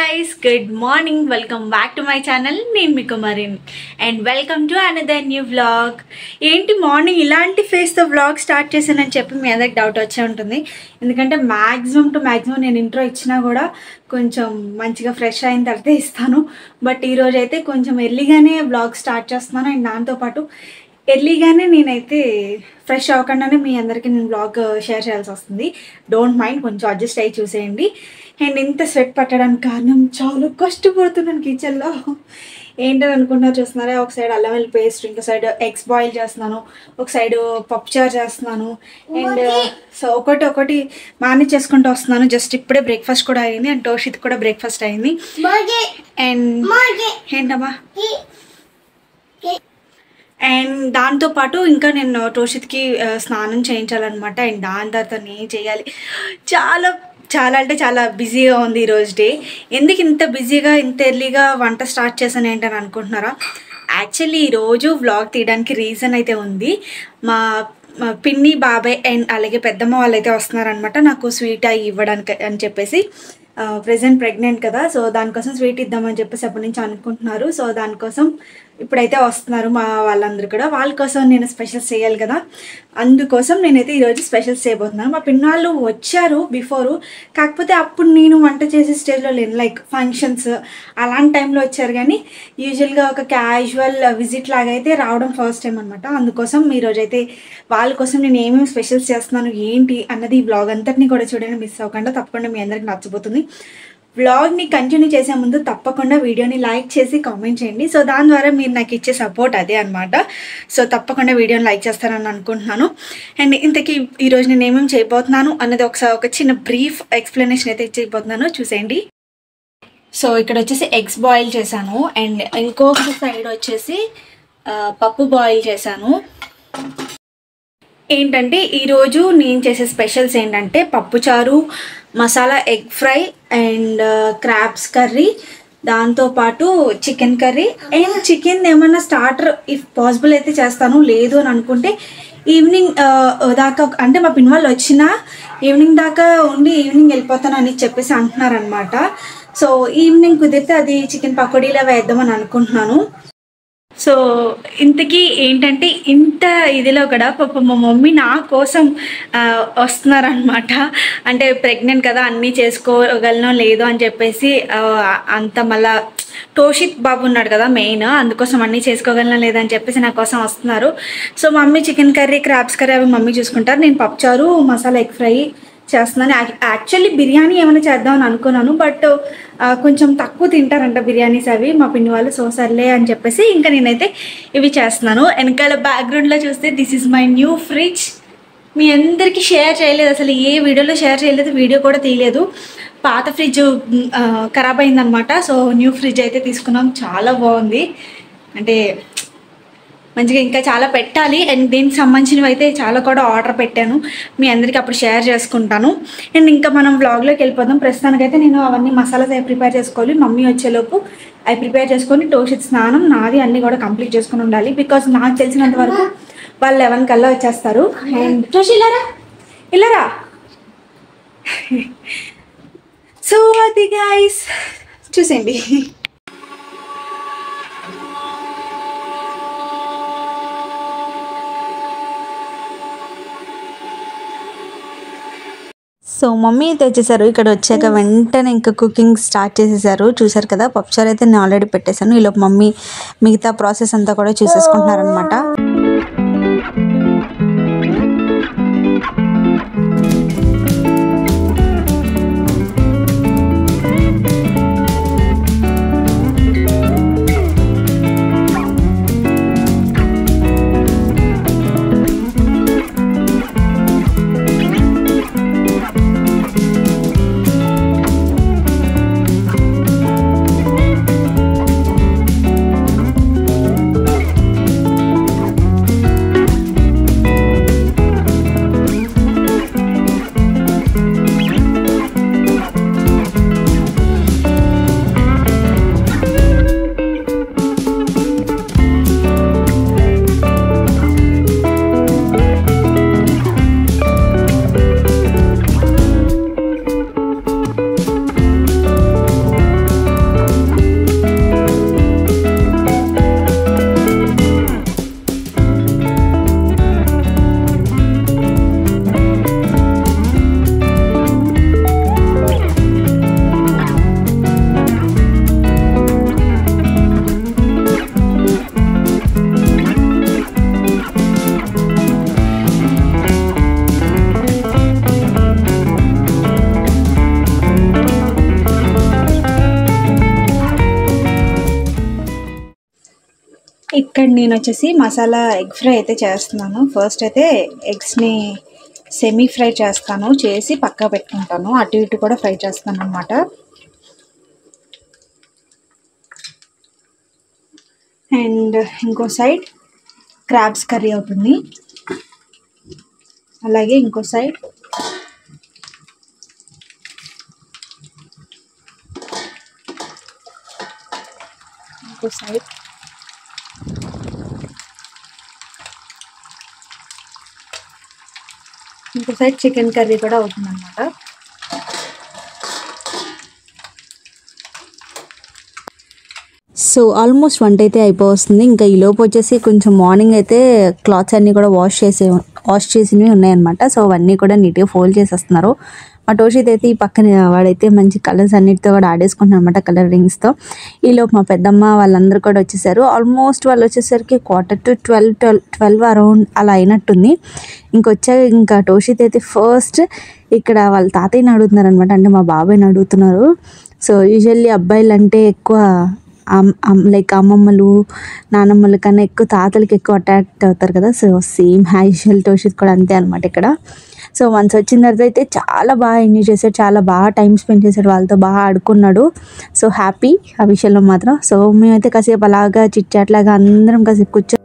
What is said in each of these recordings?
guys, good morning. Welcome back to my channel. నేను మీ కుమారిని and welcome to another new vlog. ఏంటి morning ఇలాంటి face తో vlog start చేశానని చెప్పి మీ అందరికి డౌట్ వచ్చే ఉంటుంది. ఎందుకంటే మాక్సిమం నేను ఇంట్రో ఇచ్చినా కూడా కొంచెం మంచిగా ఫ్రెష్ అయిన తర్వాత ఇస్తాను. బట్ ఈ రోజు అయితే కొంచెం ఎర్లీగానే వ్లాగ్ స్టార్ట్ చేస్తున్నాను. అండ్ దాంతోపాటు ఎర్లీగానే నేనైతే ఫ్రెష్ అవ్వకుండానే మీ అందరికీ నేను వ్లాగ్ షేర్ చేయాల్సి వస్తుంది. డోంట్ మైండ్, కొంచెం అడ్జస్ట్ అయ్యి చూసేయండి. అండ్ ఇంత స్వెట్ పట్టడానికి కారణం చాలా కష్టపడుతున్నాను కిచెన్లో. ఏంటని అనుకుంటున్నారు చూస్తున్నారా, ఒక సైడ్ అల్లం వెల్లుల్లి పేస్ట్, ఇంకో సైడ్ ఎగ్స్ బాయిల్ చేస్తున్నాను, ఒక సైడ్ పప్పుచారు చేస్తున్నాను. అండ్ సో ఒకటి మేనేజ్ చేసుకుంటూ వస్తున్నాను. జస్ట్ ఇప్పుడే బ్రేక్ఫాస్ట్ కూడా అయింది అండ్ టోషిత్ కూడా బ్రేక్ఫాస్ట్ అయింది. అండ్ ఏంటమ్మా, అండ్ దాంతోపాటు ఇంకా నేను టోషిత్కి స్నానం చేయించాలన్నమాట. అండ్ దాని తర్వాత నేను చేయాలి. చాలా అంటే చాలా బిజీగా ఉంది ఈరోజు డే. ఎందుకు ఇంత బిజీగా ఇంత ఎర్లీగా వంట స్టార్ట్ చేశాను ఏంటని అనుకుంటున్నారా? యాక్చువల్లీ ఈరోజు వ్లాగ్ తీయడానికి రీజన్ అయితే ఉంది. మా పిన్ని, బాబాయ్ అండ్ అలాగే పెద్దమ్మ వాళ్ళు అయితే వస్తున్నారనమాట నాకు స్వీట్ అవి ఇవ్వడానికి అని చెప్పేసి. ప్రెజెంట్ ప్రెగ్నెంట్ కదా, సో దానికోసం స్వీట్ ఇద్దామని చెప్పేసి అప్పటి నుంచి అనుకుంటున్నారు. సో దానికోసం ఇప్పుడైతే వస్తున్నారు మా వాళ్ళందరూ కూడా. వాళ్ళ కోసం నేను స్పెషల్స్ చేయాలి కదా, అందుకోసం నేనైతే ఈరోజు స్పెషల్స్ చేయబోతున్నాను. మా పిన్నాళ్ళు వచ్చారు బిఫోరు, కాకపోతే అప్పుడు నేను వంట చేసే స్టేజ్లో లేను. లైక్ ఫంక్షన్స్ అలాంటి టైంలో వచ్చారు, కానీ యూజువల్గా ఒక క్యాజువల్ విజిట్ లాగా అయితే రావడం ఫస్ట్ టైం అనమాట. అందుకోసం ఈరోజు అయితే వాళ్ళ కోసం నేను ఏమేమి స్పెషల్స్ చేస్తున్నాను ఏంటి అన్నది ఈ వ్లాగ్ అంతటినీ కూడా చూడండి, మిస్ అవ్వకుండా. తప్పకుండా మీ అందరికి నచ్చబోతుంది. వ్లాగ్ని కంటిన్యూ చేసే ముందు తప్పకుండా వీడియోని లైక్ చేసి కామెంట్ చేయండి. సో దాని ద్వారా మీరు నాకు ఇచ్చే సపోర్ట్ అదే అనమాట. సో తప్పకుండా వీడియోని లైక్ చేస్తారని అనుకుంటున్నాను. అండ్ ఇంతకీ ఈరోజు నేను ఏమేమి చేయబోతున్నాను అన్నది ఒక చిన్న బ్రీఫ్ ఎక్స్ప్లెనేషన్ అయితే ఇచ్చేయబోతున్నాను, చూసేయండి. సో ఇక్కడ వచ్చేసి ఎగ్స్ బాయిల్ చేశాను అండ్ ఇంకొక సైడ్ వచ్చేసి పప్పు బాయిల్ చేశాను. ఏంటంటే ఈరోజు నేను చేసే స్పెషల్స్ ఏంటంటే పప్పుచారు, masala egg fry and crabs curry, దాంతోపాటు చికెన్ కర్రీ. అండ్ చికెన్ ఏమన్నా స్టార్టర్ ఇఫ్ పాసిబుల్ అయితే చేస్తాను, లేదు అని అనుకుంటే ఈవినింగ్ దాకా, అంటే మా పిన్ వాళ్ళు వచ్చినా ఈవినింగ్ దాకా ఉండి ఈవినింగ్ వెళ్ళిపోతాను అని చెప్పేసి అంటున్నారనమాట. సో ఈవినింగ్ కుదిరితే అది చికెన్ పకోడీలా వేద్దామని అనుకుంటున్నాను. సో ఇంతకీ ఏంటంటే ఇంత ఇదిలో కూడా పాప మా మమ్మీ నా కోసం వస్తున్నారనమాట. అంటే ప్రెగ్నెంట్ కదా, అన్నీ చేసుకోగలనో లేదో అని చెప్పేసి అంత మళ్ళా టోషిత్ బాబు ఉన్నాడు కదా మెయిన్, అందుకోసం అన్నీ చేసుకోగలనో లేదని చెప్పేసి నా కోసం వస్తున్నారు. So mummy chicken curry, crabs curry అవి మమ్మీ చూసుకుంటారు. నేను పప్పుచారు, మసాలా ఎగ్ ఫ్రై చేస్తున్నాను. యాక్చువల్లీ బిర్యానీ ఏమైనా చేద్దామని అనుకున్నాను, బట్ కొంచెం తక్కువ తింటారంట బిర్యానీస్ అవి మా పిన్ని వాళ్ళు. సో సర్లే అని చెప్పేసి ఇంకా నేనైతే ఇవి చేస్తున్నాను. వెనకాల బ్యాక్గ్రౌండ్లో చూస్తే this is my new fridge. మీ అందరికీ షేర్ చేయలేదు, అసలు ఏ వీడియోలో షేర్ చేయలేదు, వీడియో కూడా తీయలేదు. పాత ఫ్రిడ్జ్ ఖరాబ్ అయిందనమాట. సో న్యూ ఫ్రిడ్జ్ అయితే తీసుకున్నాం, చాలా బాగుంది. అంటే మంచిగా ఇంకా చాలా పెట్టాలి. అండ్ దీనికి సంబంధించినవి అయితే చాలా కూడా ఆర్డర్ పెట్టాను, మీ అందరికీ అప్పుడు షేర్ చేసుకుంటాను. అండ్ ఇంకా మనం వ్లాగ్లోకి వెళ్ళిపోదాం. ప్రస్తుతానికైతే నేను అవన్నీ మసాలాస్ అవి ప్రిపేర్ చేసుకోవాలి. మమ్మీ వచ్చేలోపు అవి ప్రిపేర్ చేసుకొని టోషిత్ స్నానం నాది అన్నీ కూడా కంప్లీట్ చేసుకుని ఉండాలి. బికాజ్ నాకు తెలిసినంత వరకు వాళ్ళు 11 కల్లా వచ్చేస్తారు. అండ్ టోషి ఇల్లరా సో అది గైస్ చూసేయండి. సో మమ్మీ అయితే వచ్చేసారు. ఇక్కడ వచ్చాక వెంటనే ఇంకా కుకింగ్ స్టార్ట్ చేసేసారు. చూసారు కదా, పప్పుచారు అయితే నేను ఆల్రెడీ పెట్టేశాను. ఈలోపు మమ్మీ మిగతా ప్రాసెస్ అంతా కూడా చూసేసుకుంటున్నారనమాట. ఇక్కడ నేను వచ్చేసి మసాలా ఎగ్ ఫ్రై అయితే చేస్తున్నాను. ఫస్ట్ అయితే ఎగ్స్ని సెమీ ఫ్రై చేస్తాను, చేసి పక్కా పెట్టుకుంటాను. అటు ఇటు కూడా ఫ్రై చేస్తాను అన్నమాట. అండ్ ఇంకో సైడ్ క్రాబ్స్ కర్రీ అవుతుంది. అలాగే ఇంకో సైడ్ చికెన్ కర్రీ కూడా అవుతుంది అన్నమాట. సో ఆల్మోస్ట్ వంట అయితే అయిపోతుంది. ఇంకా ఈ లోపు వచ్చేసి కొంచెం మార్నింగ్ అయితే క్లాత్స్ అన్నీ కూడా వాష్ చేసినవి ఉన్నాయన్నమాట. సో అవన్నీ కూడా నీట్గా ఫోల్డ్ చేసేస్తున్నారు. మా టోషిత్ అయితే ఈ పక్కన వాడైతే మంచి కలర్స్ అన్నిటితో కూడా ఆడేసుకుంటున్నాను అనమాట, కలర్ రింగ్స్తో. ఈలోపు మా పెద్దమ్మ వాళ్ళందరూ కూడా వచ్చేసారు. ఆల్మోస్ట్ వాళ్ళు వచ్చేసరికి 11:45 అరౌండ్ అలా అయినట్టుంది. ఇంకా టోషిత్ అయితే ఫస్ట్ ఇక్కడ వాళ్ళ తాతయ్యని అడుగుతున్నారు అనమాట, అంటే మా బాబాయ్ని అడుగుతున్నారు. సో యూజువల్లీ అబ్బాయిలు అంటే ఎక్కువ లైక్ అమ్మమ్మలు నానమ్మల కన్నా ఎక్కువ తాతలకి ఎక్కువ అట్రాక్ట్ అవుతారు కదా. సో సేమ్ యూజువల్ టోషిత్ కూడా అంతే అనమాట ఇక్కడ. సో వన్స్ వచ్చిన తర్వాత అయితే చాలా బాగా ఎంజాయ్ చేశాడు, చాలా బాగా టైం స్పెండ్ చేశాడు, వాళ్ళతో బాగా ఆడుకున్నాడు. సో హ్యాపీ ఆ విషయంలో మాత్రం. సో మేమైతే కాసేపు అలాగా చిట్ చాట్ లాగా అందరం కాసేపు కూర్చొని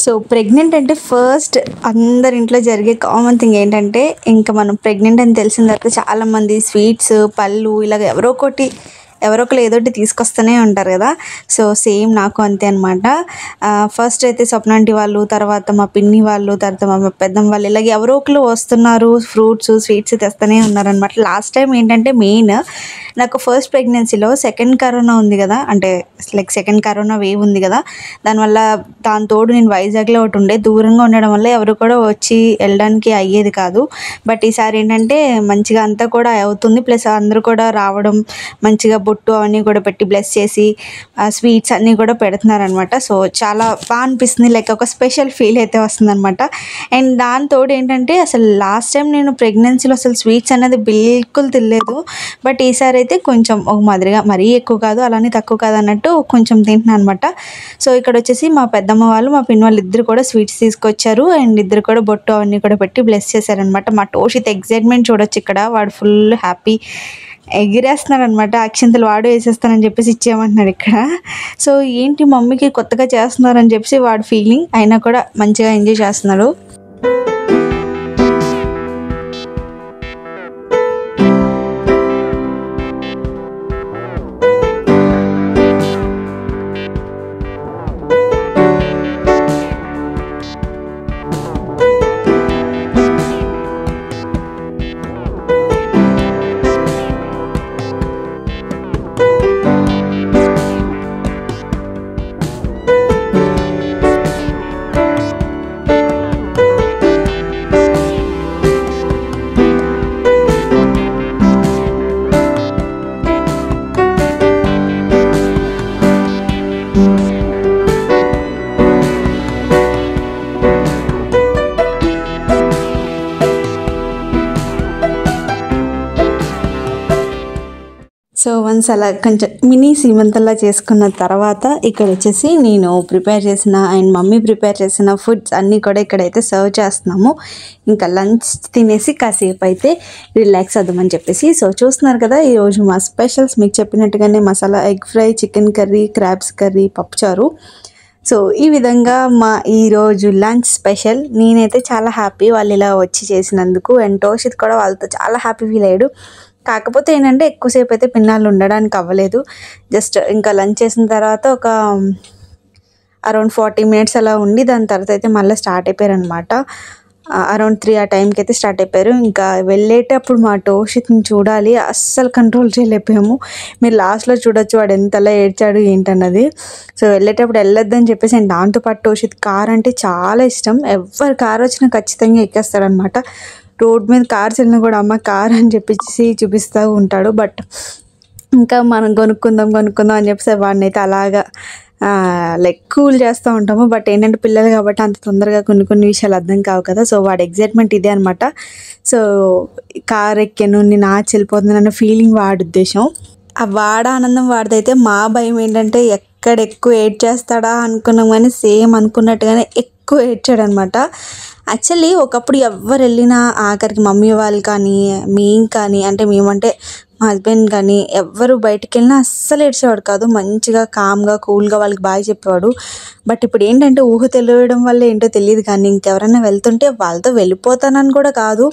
సో ప్రెగ్నెంట్ అంటే ఫస్ట్ అందరి ఇంట్లో జరిగే కామన్ థింగ్ ఏంటంటే, ఇంకా మనం ప్రెగ్నెంట్ అని తెలిసిన తర్వాత చాలామంది స్వీట్స్ పళ్ళు ఇలాగ ఎవరో ఒకరు ఏదో ఒకటి తీసుకొస్తూనే ఉంటారు కదా. సో సేమ్ నాకు అంతే అనమాట. ఫస్ట్ అయితే స్వప్నాంటి వాళ్ళు, తర్వాత మా పిన్ని వాళ్ళు, తర్వాత మా పెద్దమ్మ వాళ్ళు, ఇలాగ ఎవరో ఒకరు వస్తున్నారు, ఫ్రూట్స్ స్వీట్స్ తెస్తూనే ఉన్నారనమాట. లాస్ట్ టైం ఏంటంటే మెయిన్ నాకు ఫస్ట్ ప్రెగ్నెన్సీలో సెకండ్ కరోనా ఉంది కదా, అంటే లైక్ సెకండ్ కరోనా వేవ్ ఉంది కదా, దానివల్ల దాని తోడు నేను వైజాగ్లో ఒకటి ఉండే, దూరంగా ఉండడం వల్ల ఎవరు కూడా వచ్చి వెళ్ళడానికి అయ్యేది కాదు. బట్ ఈసారి ఏంటంటే మంచిగా అంతా కూడా అవుతుంది, ప్లస్ అందరూ కూడా రావడం, మంచిగా బొట్టు అవన్నీ కూడా పెట్టి బ్లెస్ చేసి స్వీట్స్ అన్నీ కూడా పెడుతున్నారనమాట. సో చాలా బాగా అనిపిస్తుంది, లైక్ ఒక స్పెషల్ ఫీల్ అయితే వస్తుందన్నమాట. అండ్ దాంతోడు ఏంటంటే అసలు లాస్ట్ టైం నేను ప్రెగ్నెన్సీలో అసలు స్వీట్స్ అనేది బిల్కుల్ తినలేదు. బట్ ఈసారి అయితే కొంచెం ఒక మాదిరిగా, మరీ ఎక్కువ కాదు అలానే తక్కువ కాదు అన్నట్టు కొంచెం తింటున్నాను అనమాట. సో ఇక్కడ వచ్చేసి మా పెద్దమ్మ వాళ్ళు మా పిన్ని వాళ్ళు ఇద్దరు కూడా స్వీట్స్ తీసుకొచ్చారు. అండ్ ఇద్దరు కూడా బొట్టు అవన్నీ కూడా పెట్టి బ్లెస్ చేశారనమాట. మా టోషిత్ ఎగ్జైట్మెంట్ చూడొచ్చు ఇక్కడ, వాడు ఫుల్ హ్యాపీ ఎగిరేస్తున్నాడు అనమాట. అక్షింతలు వాడు వేసేస్తానని చెప్పేసి ఇచ్చేయమంటున్నాడు ఇక్కడ. సో ఏంటి మమ్మీకి కొత్తగా చేస్తున్నారని చెప్పేసి వాడు ఫీలింగ్, అయినా కూడా మంచిగా ఎంజాయ్ చేస్తున్నాడు. సో వన్స్ అలా కొంచెం మినీ సీమంతల్లా చేసుకున్న తర్వాత ఇక్కడ వచ్చేసి నేను ప్రిపేర్ చేసిన అండ్ మమ్మీ ప్రిపేర్ చేసిన ఫుడ్స్ అన్నీ కూడా ఇక్కడైతే సర్వ్ చేస్తున్నాము. ఇంకా లంచ్ తినేసి కాసేపు అయితే రిలాక్స్ అవుదామని చెప్పేసి. సో చూస్తున్నారు కదా ఈరోజు మా స్పెషల్స్, మీకు చెప్పినట్టుగానే masala egg fry, chicken curry, crabs curry, పప్పుచారు. సో ఈ విధంగా మా ఈరోజు లంచ్ స్పెషల్. నేనైతే చాలా హ్యాపీ వాళ్ళు ఇలా వచ్చి చేసినందుకు. అండ్ టోషిత్ కూడా వాళ్ళతో చాలా హ్యాపీ ఫీల్ అయ్యాడు. కాకపోతే ఏంటంటే ఎక్కువసేపు అయితే పిన్నాళ్ళు ఉండడానికి అవ్వలేదు. జస్ట్ ఇంకా లంచ్ చేసిన తర్వాత ఒక అరౌండ్ 40 మినిట్స్ అలా ఉండి దాని తర్వాత అయితే మళ్ళీ స్టార్ట్ అయిపోయారు అనమాట. అరౌండ్ 3 ఆ టైంకి అయితే స్టార్ట్ అయిపోయారు. ఇంకా వెళ్ళేటప్పుడు మా టోషిత్ని చూడాలి, అస్సలు కంట్రోల్ చేయలేకపోయాము. మీరు లాస్ట్లో చూడొచ్చు వాడు ఎంతలా ఏడ్చాడు ఏంటన్నది. సో వెళ్ళేటప్పుడు వెళ్ళొద్దని చెప్పేసి అండ్ దాంతోపాటు టోషిత్ కార్ అంటే చాలా ఇష్టం. ఎవరు కార్ వచ్చినా ఖచ్చితంగా ఎక్కేస్తాడనమాట. రోడ్ మీద కార్స్ వెళ్ళినా కూడా అమ్మ కార్ అని చెప్పేసి చూపిస్తూ ఉంటాడు. బట్ ఇంకా మనం కొనుక్కుందాం అని చెప్పేసి వాడిని అయితే అలాగా లైక్ కూల్ చేస్తూ ఉంటాము. బట్ ఏంటంటే పిల్లలు కాబట్టి అంత తొందరగా కొన్ని విషయాలు అర్థం కావు కదా. సో వాడి ఎగ్జైట్మెంట్ ఇదే అనమాట. సో కార్ ఎక్కాను, నేను వెళ్ళిపోతున్నాను అన్న ఫీలింగ్ వాడి ఉద్దేశం. ఆ వాడ ఆనందం వాడిదైతే. మా భయం ఏంటంటే ఎక్కడ ఎక్కువ ఏడ్ చేస్తాడా అనుకున్నాం, కానీ సేమ్ అనుకున్నట్టుగానే ఎక్కువ ఏడ్చాడు అనమాట. యాక్చువల్లీ ఒకప్పుడు ఎవరు వెళ్ళినా ఆఖరికి మమ్మీ వాళ్ళు కానీ మేమంటే మా హస్బెండ్ కానీ ఎవ్వరు బయటికి వెళ్ళినా అస్సలు ఏడ్చేవాడు కాదు. మంచిగా కామ్గా కూల్గా వాళ్ళకి బాగా చెప్పేవాడు. బట్ ఇప్పుడు ఏంటంటే ఊహ తెలియడం వల్ల ఏంటో తెలియదు, కానీ ఇంకెవరైనా వెళ్తుంటే వాళ్ళతో వెళ్ళిపోతానని కూడా కాదు,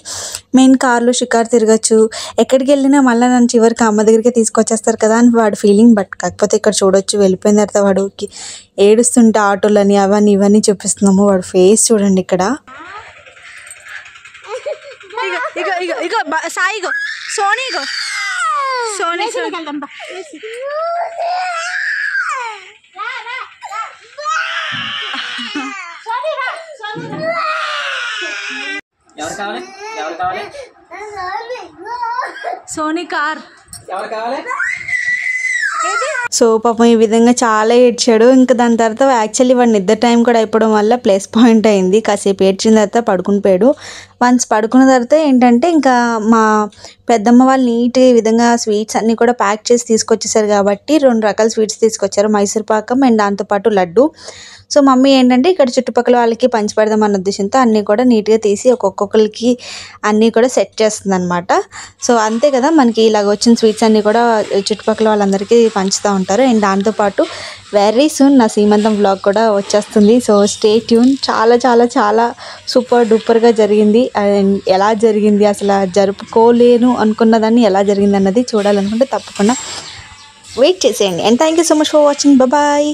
మెయిన్ కార్లో షికారు తిరగచ్చు, ఎక్కడికి వెళ్ళినా మళ్ళీ నన్ను చివరికి అమ్మ దగ్గరికి తీసుకొచ్చేస్తారు కదా అని వాడి ఫీలింగ్. బట్ కాకపోతే ఇక్కడ చూడొచ్చు వెళ్ళిపోయిన తర్వాత వాడికి ఏడుస్తుంటే ఆటోలని అవన్నీ ఇవన్నీ చూపిస్తున్నాము. వాడు ఫేస్ చూడండి ఇక్కడ. సాయిగో సోనీగో సోనీ సోనీ కార్. సో పాపం ఈ విధంగా చాలా ఏడ్చాడు. ఇంకా దాని తర్వాత యాక్చువల్లీ వాడి నిద్ర టైం కూడా అయిపోవడం వల్ల ప్లస్ పాయింట్ అయింది. కాసేపు ఏడ్చిన తర్వాత పడుకుని పోయాడు. వన్స్ పడుకున్న తర్వాత ఏంటంటే ఇంకా మా పెద్దమ్మ వాళ్ళు నీట్గా ఈ విధంగా స్వీట్స్ అన్నీ కూడా ప్యాక్ చేసి తీసుకొచ్చేసారు కాబట్టి 2 రకాల స్వీట్స్ తీసుకొచ్చారు, మైసూర్ పాకం అండ్ దాంతోపాటు లడ్డు. సో మమ్మీ ఏంటంటే ఇక్కడ చుట్టుపక్కల వాళ్ళకి పంచిపెడదాం అన్న ఉద్దేశంతో అన్నీ కూడా నీట్గా తీసి ఒక్కొక్కరికి అన్నీ కూడా సెట్ చేస్తుంది అనమాట. సో అంతే కదా, మనకి ఇలాగ వచ్చిన స్వీట్స్ అన్నీ కూడా చుట్టుపక్కల వాళ్ళందరికీ పంచుతూ ఉంటారు. అండ్ దాంతోపాటు వెరీ సూన్ నా సీమంతం వ్లాగ్ కూడా వచ్చేస్తుంది. So stay tune. చాలా చాలా చాలా సూపర్ డూపర్గా జరిగింది. అండ్ ఎలా జరిగింది అసలు జరుపుకోలేను అనుకున్నదాన్ని ఎలా జరిగింది అన్నది చూడాలనుకుంటే తప్పకుండా వెయిట్ చేసేయండి. And thank you so much for watching. Bye.